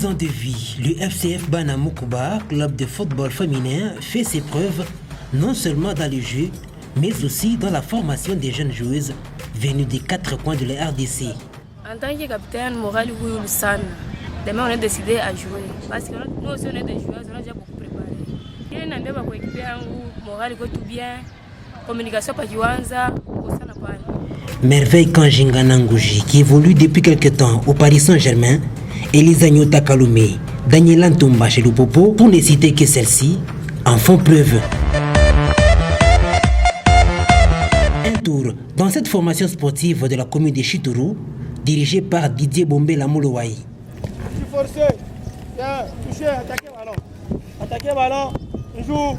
ans de vie, le FCF Bana Moukuba, club de football féminin, fait ses preuves non seulement dans le jeu, mais aussi dans la formation des jeunes joueuses venues des quatre coins de la RDC. En tant que capitaine, Moral Sana, demain on a décidé à jouer. Parce que nous aussi on est des joueurs, on a déjà beaucoup préparé. Il y a un endroit pour équiper Moral tout bien, communication par Juanza, Osana Pan. Merveille Kanjinga Nanguji, qui évolue depuis quelques temps au Paris Saint-Germain, Elisa Nyota Kaloumé, Daniel Antomba chez Lupopo, pour ne citer que celle-ci, en font preuve. Un tour dans cette formation sportive de la commune de Chituru, dirigée par Didier Bombe Lamoulouaï. Forcé, toucher, attaquer ballon, on joue.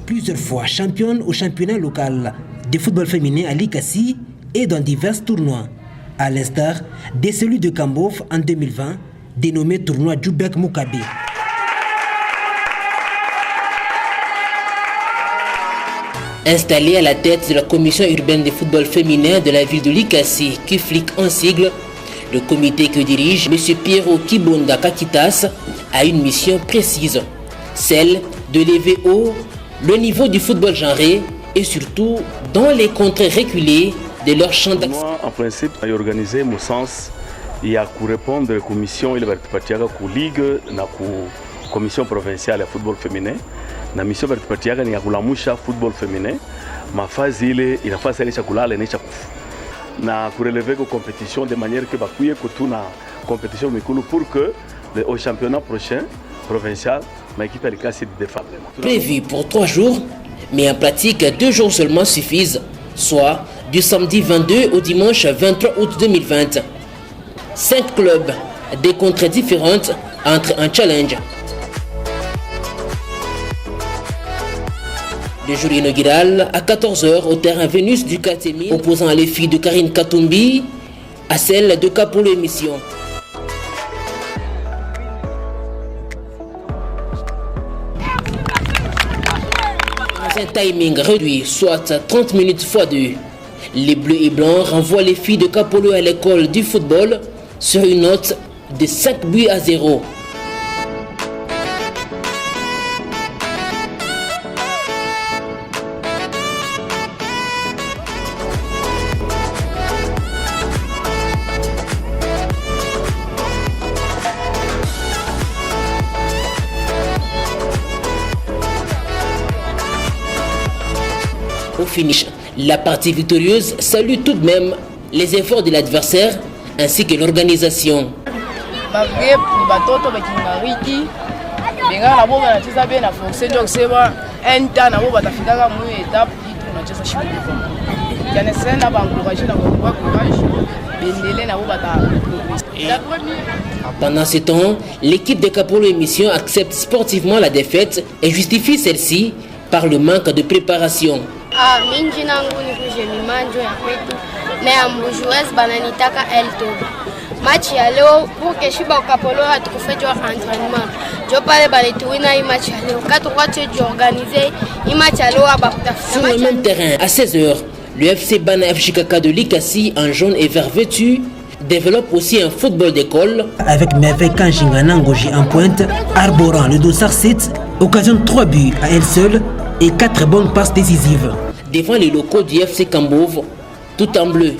Plusieurs fois championne au championnat local de football féminin à Likasi et dans divers tournois, à l'instar de celui de Kambov en 2020, dénommé tournoi Djoubek Mukabe. Installé à la tête de la commission urbaine de football féminin de la ville de Likasi, Kiflik en sigle, le comité que dirige M. Piero Kibonda Kakitas a une mission précise, celle de lever haut le niveau du football genré et surtout dans les contrées reculées de leur champ d'action. Moi, en principe, j'ai organisé mon sens, il y a pour répondre à la commission, il va partir à la ligue, la commission provinciale de football féminin, la mission va partir à la moucha football féminin, ma phase il a phase elle chakula le necha na pour relever la compétition de manière que bakuye que tout na compétition mikulu pour que au championnat prochain provincial ma équipe elle casse de femmes. Prévu pour 3 jours, mais en pratique 2 jours seulement suffisent, soit du samedi 22 au dimanche 23 août 2020. 5 clubs, des contrées différentes entre un challenge. Le jour inaugural à 14h au terrain Vénus du Katémine, opposant les filles de Karine Katumbi à celles de Capolo Émission. Dans un timing réduit, soit 30 minutes x 2, les bleus et blancs renvoient les filles de Capolo à l'école du football sur une note de 5-0. Au finish, la partie victorieuse salue tout de même les efforts de l'adversaire ainsi que l'organisation. Pendant ce temps, l'équipe de Capolo Émission accepte sportivement la défaite et justifie celle-ci par le manque de préparation. Mingi nangu ni kujemimanjo ya kwetu na ya mbujuez bananitaka elto machi ya leo pour que shiba Kapolo atukufejo entraînement jo pale balituina hii match ya leo katu kwacho organiser hii match ya leo abakutafuta. Sur le même terrain à 16h, le FC Bana FJKK de Likasi en jaune et vert vêtu développe aussi un football d'école avec Merveille Kanjinga Nangoji en pointe, arborant le dossard 7, occasionne 3 buts à elle seule et 4 bonnes passes décisives. Devant les locaux du FC Kambov, tout en bleu.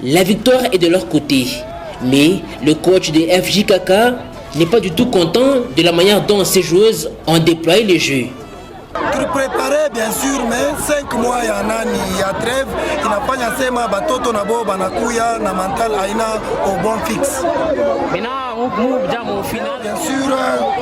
La victoire est de leur côté. Mais le coach des FJKK n'est pas du tout content de la manière dont ces joueuses ont déployé le jeu. Préparé bien sûr, mais 5 mois ya nani ya trêve inafanya sema batoto na bo banakuya na mental aina au bon fixe. Bien sûr,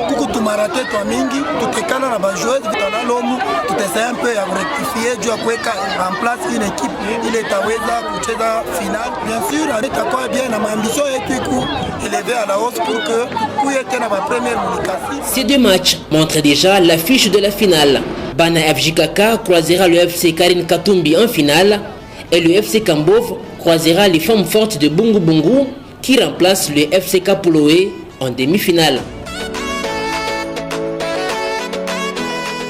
kuku tumarate twa mingi tutekana na bajoueuse vitana lomu tutesaya un peu ya rectifier juu ya kuweka en place une équipe ile itaweza kucheza final. Bien sûr, itakuwa bien na ambition yetu iku élevé à la hausse pour que kuye tena ba première mulikasi. Ces deux matchs montrent déjà l'affiche de la finale. Bana FJKK croisera le FC Karine Katumbi en finale et le FC Kambov croisera les femmes fortes de Bungu Bungu qui remplacent le FC Kapoloé en demi-finale.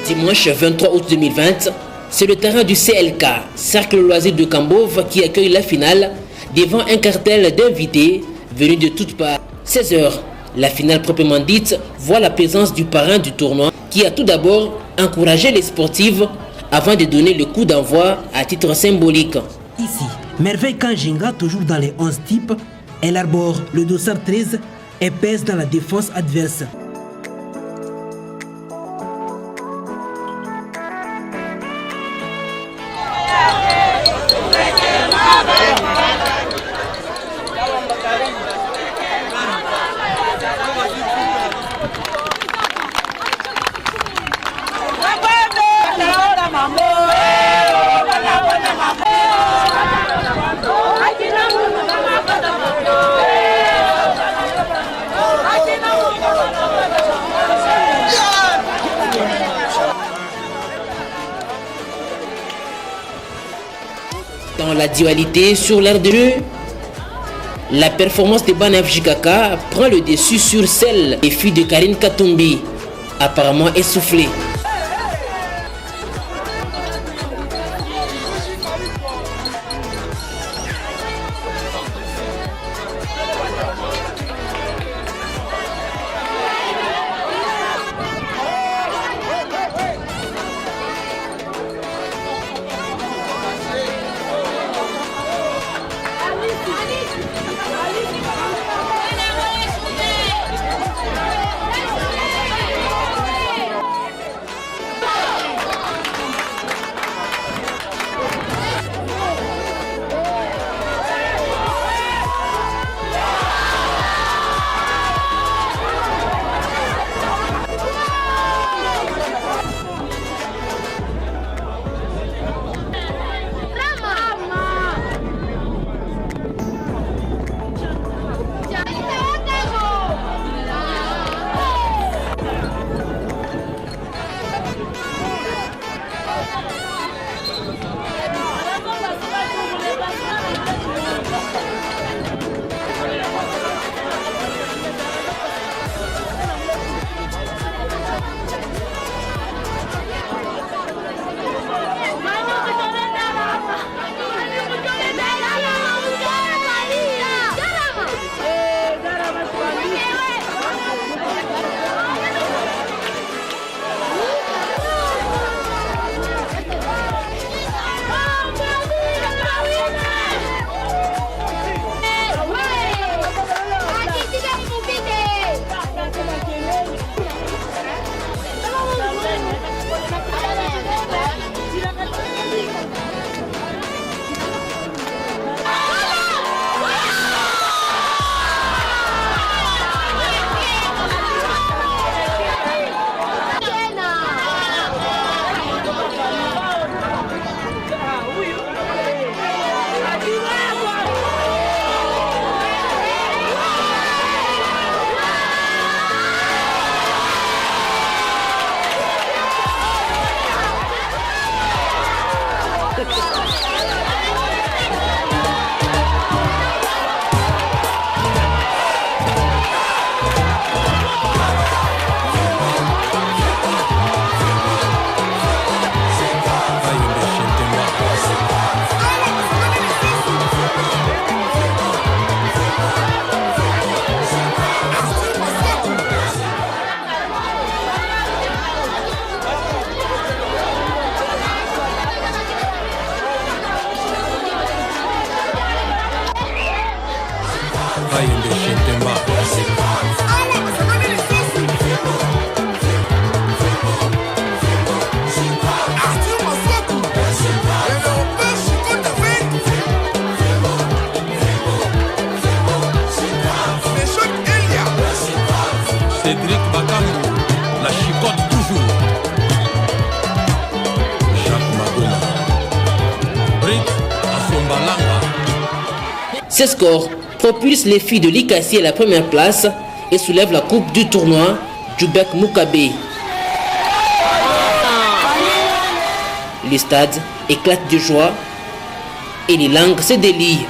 Dimanche 23 août 2020, c'est le terrain du CLK, Cercle Loisir de Kambov, qui accueille la finale devant un cartel d'invités venus de toutes parts. 16h, la finale proprement dite voit la présence du parrain du tournoi qui a tout d'abord encouragé les sportives avant de donner le coup d'envoi à titre symbolique. Ici, Merveille Kanjinga, toujours dans les 11 types, elle arbore le dossard 13 et pèse dans la défense adverse. Dans la dualité sur l'air de jeu, la performance de Bana FJKK prend le dessus sur celle des filles de Karine Katumbi, apparemment essoufflées. Cédric Bakambo, la chicote toujours. Jacques Magoma, Brick Asombalanga. Ces scores propulsent les filles de l'ICASI à la première place et soulèvent la coupe du tournoi Djoubek Mukabe. Le stade éclate de joie et les langues se délient.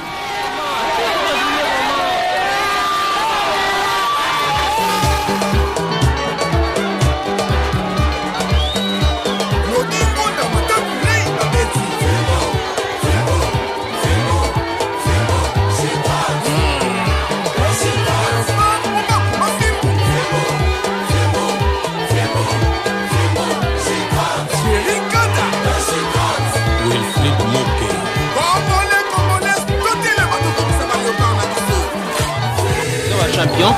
Champion,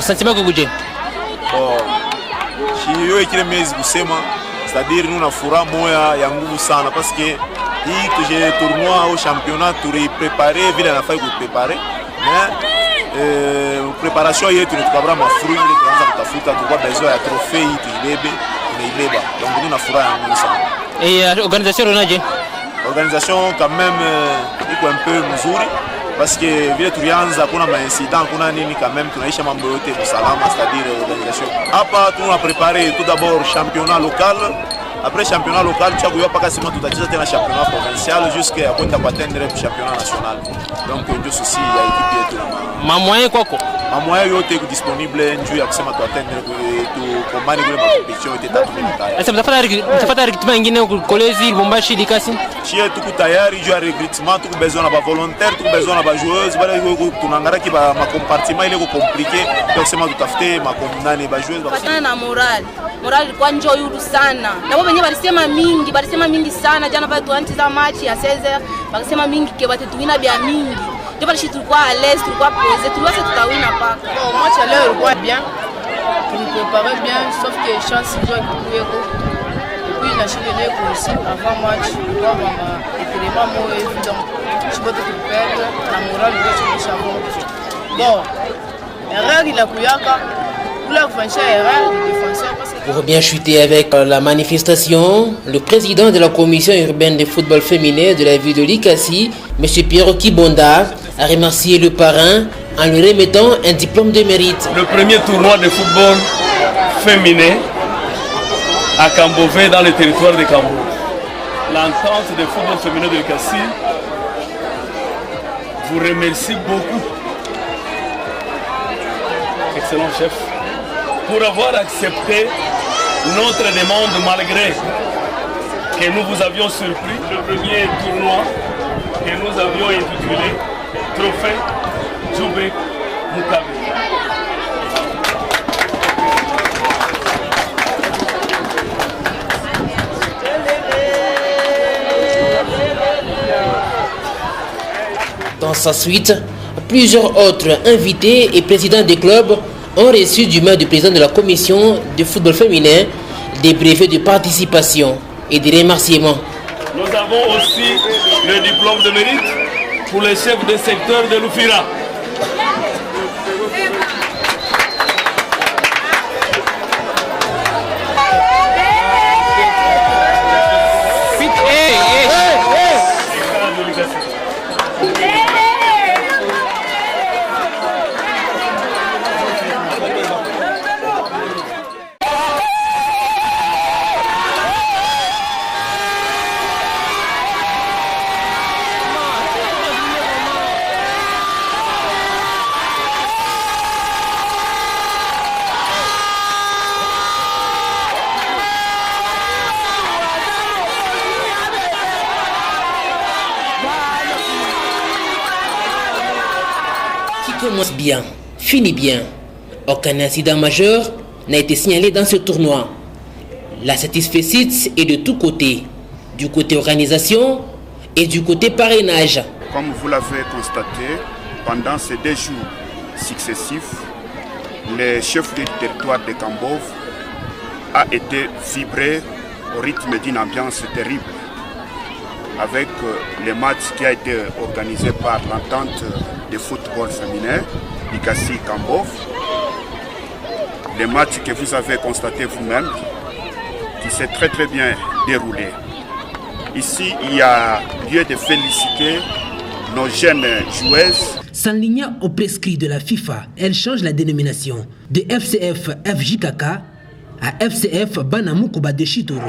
sentiment que vous dites? Hiyo kile miezi kusema, c'est-à-dire nous na furaha moya ya nguvu sana parce que hii tuje tournoi au championnat turi préparer vile nafai kuprepare mais préparation yetu tukabra mafruit ile tuanza kutafuta kwa besoin ya trophée tuibebe tunaibeba, donc nous na furaha ya nguvu sana. Et organisation unaje? Organisation quand même iko un peu mzuri parce que vile tulianza kuna maincident kuna nini quand même tunaisha mambo yote usalama, c'est-à-dire organisation. Hapa tuna préparer tout d'abord championnat local, après championnat local tu as paka sima tutacheza tena championnat provincial jusqu'à kwenda atteindre championnat national. Donc ndio souci ya équipe yetu. Mamoyen kwako? Mamoyen yote disponible njoo ya kusema tu atteindre tu combine kwa competition yote tatu militari. Est-ce que mtafata recrutement ingine ku Kolwezi, Lubumbashi, Likasi? Chie tuko tayari juu ya recrutement, tuko besoin na ba volontaire, tuko besoin na ba joueuse, bale tunangara ki ba ma compartiment ile ko compliqué, donc sema tutafute ma nani ba joueuse ba. Patana na moral ilikuwa njoo yuru sana. Na wao wenyewe walisema mingi sana jana pale tuanza match ya 16, wakasema mingi ke bate tuwina bia mingi. Ndio pale tulikuwa à l'aise, tulikuwa posé, tulikuwa tutawina paka. Bon, match à l'heure ilikuwa bien. Pour nous préparer bien, sauf que chance ndio ikuwe ko. Et puis la chine leo aussi avant match, kwa mama élément mo évident. Je peux te perdre la morale de ce champion. Bon, erreur il a kuyaka. Pour bien chuter avec la manifestation, le président de la commission urbaine de football féminin de la ville de Likasi, M. Pierre Kibonda, a remercié le parrain en lui remettant un diplôme de mérite. Le premier tournoi de football féminin à Cambové dans le territoire de Cambou. L'entente de football féminin de Likasi vous remercie beaucoup. Excellent chef. Pour avoir accepté notre demande malgré que nous vous avions surpris. Le premier tournoi que nous avions intitulé Trophée Djoubek Mukabe. Dans sa suite, plusieurs autres invités et présidents des clubs ont reçu du main du président de la commission de football féminin des brevets de participation et des remerciements. Nous avons aussi le diplôme de mérite pour les chefs de secteur de l'Oufira. Commence bien, finit bien. Aucun incident majeur n'a été signalé dans ce tournoi. La satisfaction est de tous côtés, du côté organisation et du côté parrainage. Comme vous l'avez constaté, pendant ces 2 jours, successifs, le chef du territoire de Kambov a été vibré au rythme d'une ambiance terrible avec les matchs qui a été organisé par l'entente de football féminin Likasi Kambov. Les matchs que vous avez constatés vous-même, qui s'est très bien déroulé. Ici, il y a lieu de féliciter nos jeunes joueuses. S'alignant au prescrit de la FIFA, elle change la dénomination de FCF FJKK à FCF Banamukuba de Chitoro.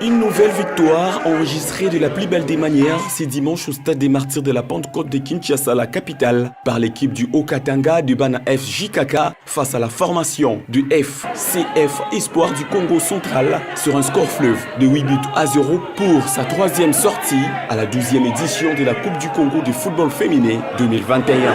Une nouvelle victoire enregistrée de la plus belle des manières ce dimanche au stade des Martyrs de la Pentecôte de Kinshasa, la capitale, par l'équipe du Haut-Katanga du Bana FJKK face à la formation du FCF Espoir du Congo central sur un score fleuve de 8 buts à 0 pour sa 3e sortie à la 12e édition de la Coupe du Congo de football féminin 2021.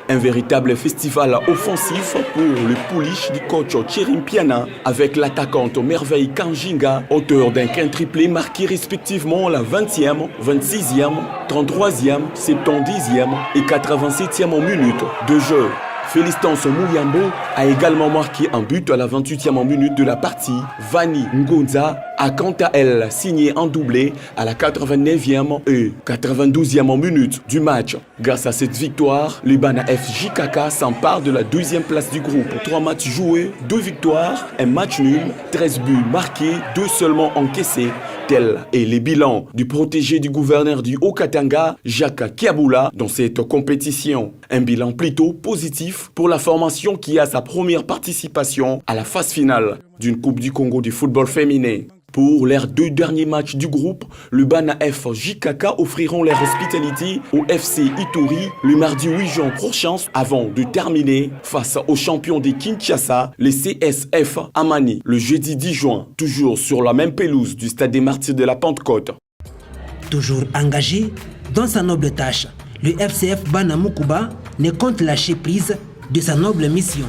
Un véritable festival offensif pour le pouliche du coach Cherim Piana avec l'attaquante Merveille Kanjinga, auteur d'un quintriplé marqué respectivement la 20e, 26e, 33e, 70e et 87e minute de jeu. Félistance Mouyambo a également marqué un but à la 28e minute de la partie. Vani Ngonza a quant à elle signé un doublé à la 89e et 92e minute du match. Grâce à cette victoire, le Bana FJKK s'empare de la 2e place du groupe. 3 matchs joués, 2 victoires, un match nul, 13 buts marqués, 2 seulement encaissés. Tel est le bilan du protégé du gouverneur du Haut-Katanga, Jacques Kiaboula, dans cette compétition. Un bilan plutôt positif pour la formation qui a sa première participation à la phase finale d'une Coupe du Congo du football féminin. Pour leurs 2 derniers matchs du groupe, le Bana FJKK offriront leur hospitalité au FC Ituri le mardi 8 juin prochain avant de terminer face aux champions de Kinshasa, le CSF Amani, le jeudi 10 juin, toujours sur la même pelouse du stade des Martyrs de la Pentecôte. Toujours engagé dans sa noble tâche, le FCF Banamukuba ne compte lâcher prise de sa noble mission.